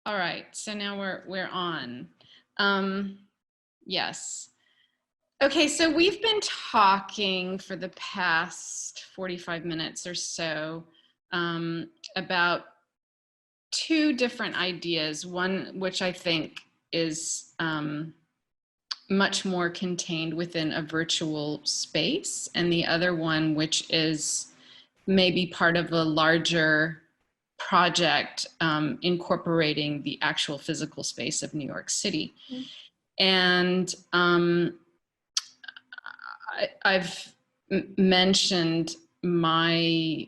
All right, so now we're on. Yes. Okay, so we've been talking for the past 45 minutes or so about two different ideas. One which I think is much more contained within a virtual space, and the other one which is maybe part of a larger project incorporating the actual physical space of New York City. Mm-hmm. And I've mentioned my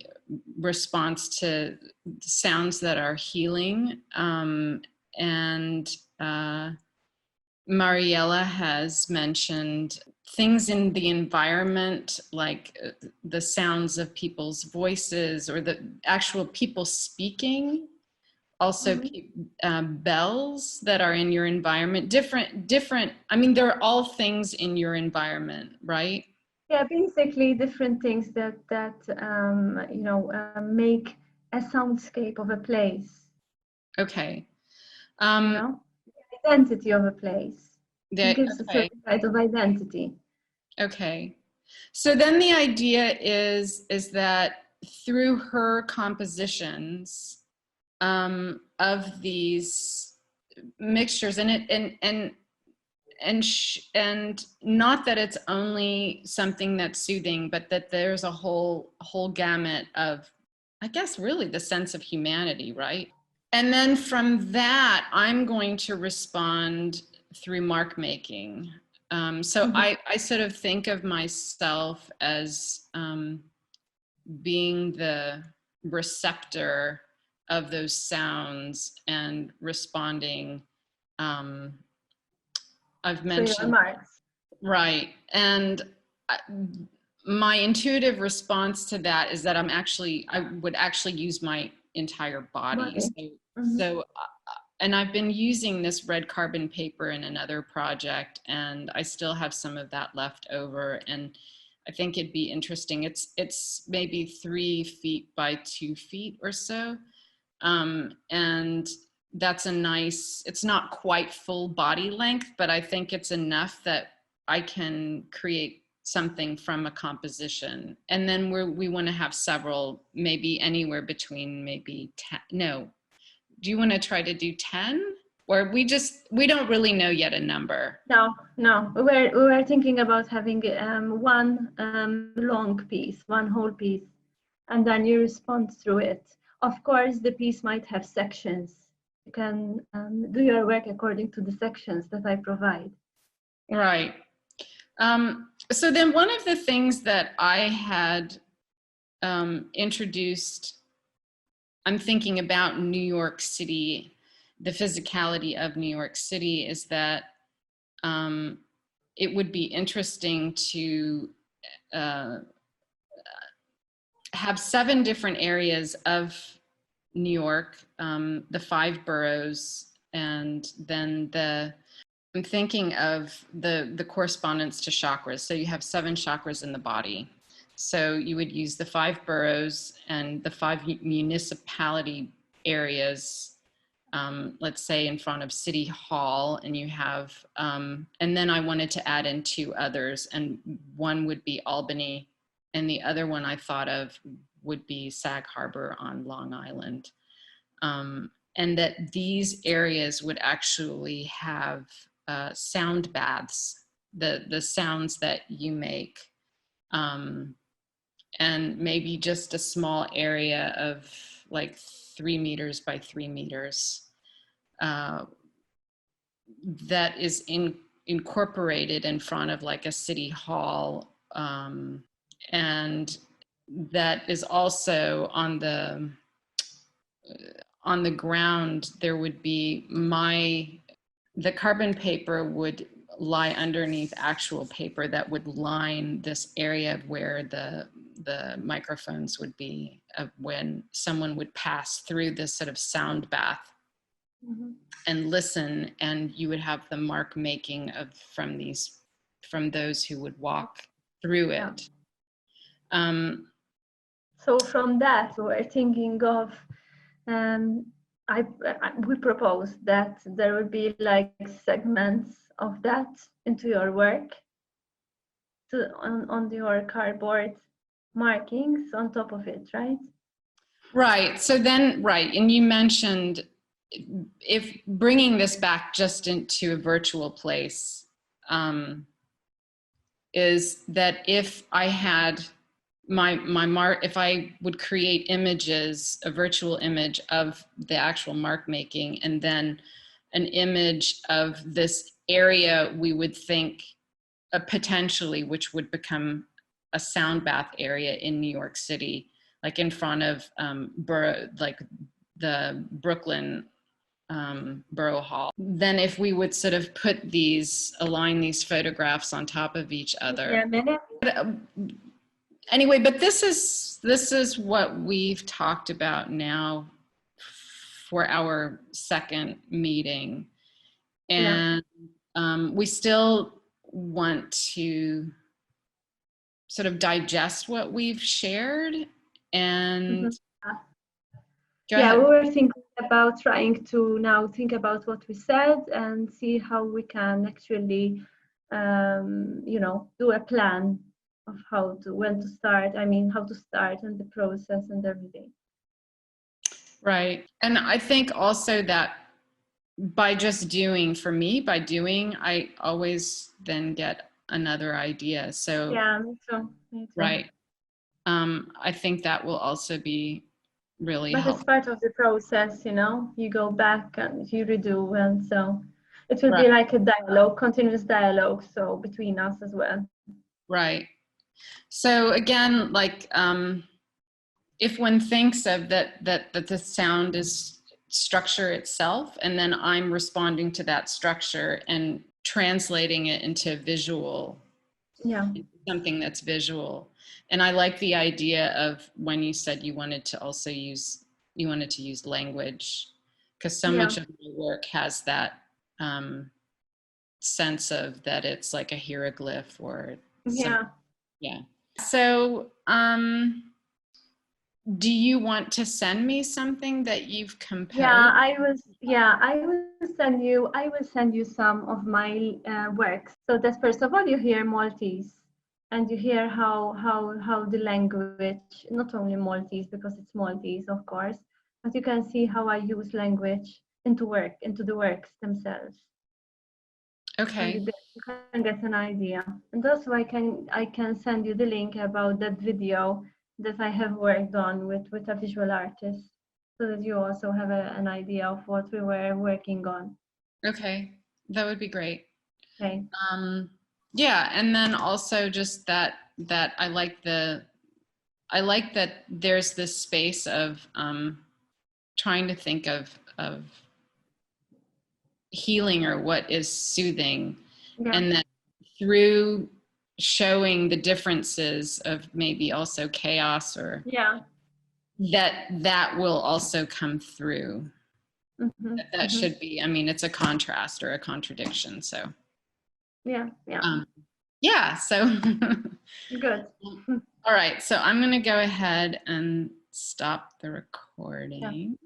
response to sounds that are healing, and Mariella has mentioned things in the environment, like the sounds of people's voices or the actual people speaking. Also, mm-hmm. Bells that are in your environment, different. I mean, they're all things in your environment, right? Yeah, basically different things that make a soundscape of a place. Okay. The identity of a place. It gives a certain kind of identity. Okay. So then the idea is that through her compositions of these mixtures, and not that it's only something that's soothing, but that there's a whole gamut of, I guess, really the sense of humanity, right? And then from that, I'm going to respond through mark making. So mm-hmm. I sort of think of myself as being the receptor of those sounds and responding. I've mentioned, right. And my intuitive response to that is that I would actually use my entire body. So, mm-hmm. And I've been using this red carbon paper in another project, and I still have some of that left over. And I think it'd be interesting. It's maybe 3 feet by 2 feet or so. And that's a nice, it's not quite full body length, but I think it's enough that I can create something from a composition. And then we want to have several, maybe anywhere between maybe 10, no. Do you want to try to do 10? Or we don't really know yet a number? No. We were thinking about having one long piece, one whole piece, and then you respond through it. Of course, the piece might have sections. You can do your work according to the sections that I provide. Right. So then one of the things that I had introduced, I'm thinking about New York City, the physicality of New York City, is that it would be interesting to have 7 different areas of New York, the 5 boroughs, and then I'm thinking of the correspondence to chakras. So you have 7 chakras in the body. So you would use the 5 boroughs and the 5 municipality areas, let's say in front of City Hall, and you have, and then I wanted to add in 2 others, and one would be Albany, and the other one I thought of would be Sag Harbor on Long Island. And that these areas would actually have sound baths, the sounds that you make, and maybe just a small area of like 3 meters by 3 meters that is incorporated in front of like a city hall, and that is also on the ground. There would be the carbon paper would lie underneath actual paper that would line this area where the microphones would be, when someone would pass through this sort of sound bath, mm-hmm. and listen, and you would have the mark making from those who would walk through it. So from that, we're thinking of we propose that there will be like segments of that into your work, on your cardboard markings on top of it, right? Right. So then, right. And you mentioned if bringing this back just into a virtual place, is that if I had if I would create images, a virtual image of the actual mark making, and then an image of this area we would think potentially, which would become a sound bath area in New York City, like in front of like the Brooklyn Borough Hall. Then if we would sort of align these photographs on top of each other. Anyway, but this is what we've talked about now for our second meeting. And we still want to sort of digest what we've shared and we were thinking about trying to now think about what we said and see how we can actually do a plan of how to start and the process and everything. Right. And I think also that by just doing, I always then get another idea. So yeah, me too. Right. I think that will also be really helpful. It's part of the process, you go back and you redo, and so it will be like a dialogue, continuous dialogue, so between us as well. Right. So again, like if one thinks of that the sound is structure itself, and then I'm responding to that structure and translating it into visual, something that's visual. And I like the idea of when you said you wanted to use language, because so much of my work has that sense of that it's like a hieroglyph or So do you want to send me something that you've composed? I will send you some of my works. So that first of all, you hear Maltese, and you hear how the language, not only Maltese because it's Maltese, of course, but you can see how I use language into the works themselves. Okay. And you can get an idea, and also I can send you the link about that video that I have worked on with a visual artist, so that you also have an idea of what we were working on. Okay, that would be great. Okay. Yeah, and then also just that I like that there's this space of trying to think of healing or what is soothing, and that through showing the differences of maybe also chaos or that will also come through. That should be, I mean, it's a contrast or a contradiction, so so good. All right, so I'm going to go ahead and stop the recording.